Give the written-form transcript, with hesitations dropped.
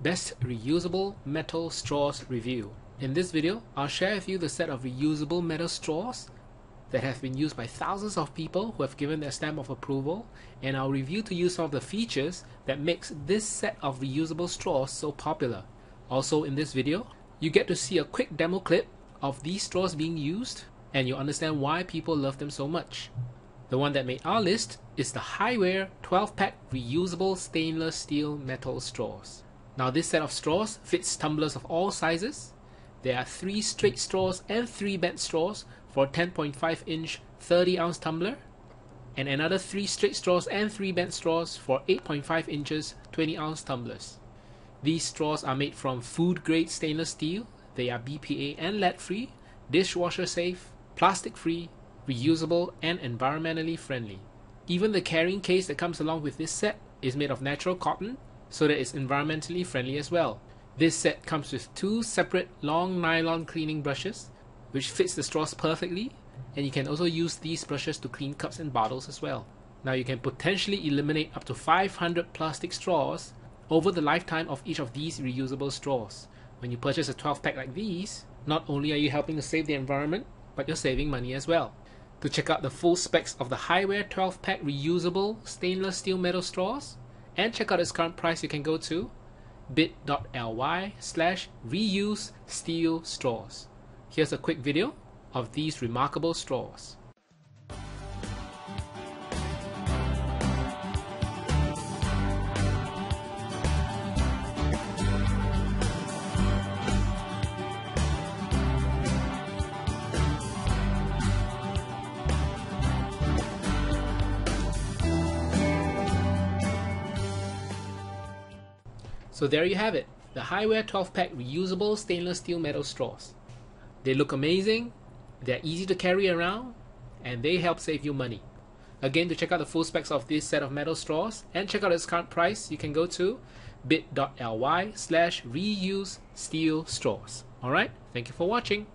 Best Reusable Metal Straws Review. In this video, I'll share with you the set of reusable metal straws that have been used by thousands of people who have given their stamp of approval, and I'll review to you some of the features that makes this set of reusable straws so popular. Also in this video, you get to see a quick demo clip of these straws being used, and you'll understand why people love them so much. The one that made our list is the Highwear 12-pack reusable stainless steel metal straws. Now this set of straws fits tumblers of all sizes. There are 3 straight straws and 3 bent straws for a 10.5 inch 30-ounce tumbler, and another 3 straight straws and 3 bent straws for 8.5 inches 20-ounce tumblers. These straws are made from food-grade stainless steel. They are BPA and lead-free, dishwasher safe, plastic-free, reusable and environmentally friendly. Even the carrying case that comes along with this set is made of natural cotton, so that it's environmentally friendly as well. This set comes with 2 separate long nylon cleaning brushes, which fits the straws perfectly, and you can also use these brushes to clean cups and bottles as well. Now you can potentially eliminate up to 500 plastic straws over the lifetime of each of these reusable straws. When you purchase a 12-pack like these, not only are you helping to save the environment, but you're saving money as well. To check out the full specs of the Highwear 12-pack reusable stainless steel metal straws, and check out its current price, you can go to bit.ly/reusesteelstraws. Here's a quick video of these remarkable straws. So there you have it, the Highwear 12-pack reusable stainless steel metal straws. They look amazing, they're easy to carry around, and they help save you money. Again, to check out the full specs of this set of metal straws and check out its current price, you can go to bit.ly/reusesteelstraws. Alright, thank you for watching.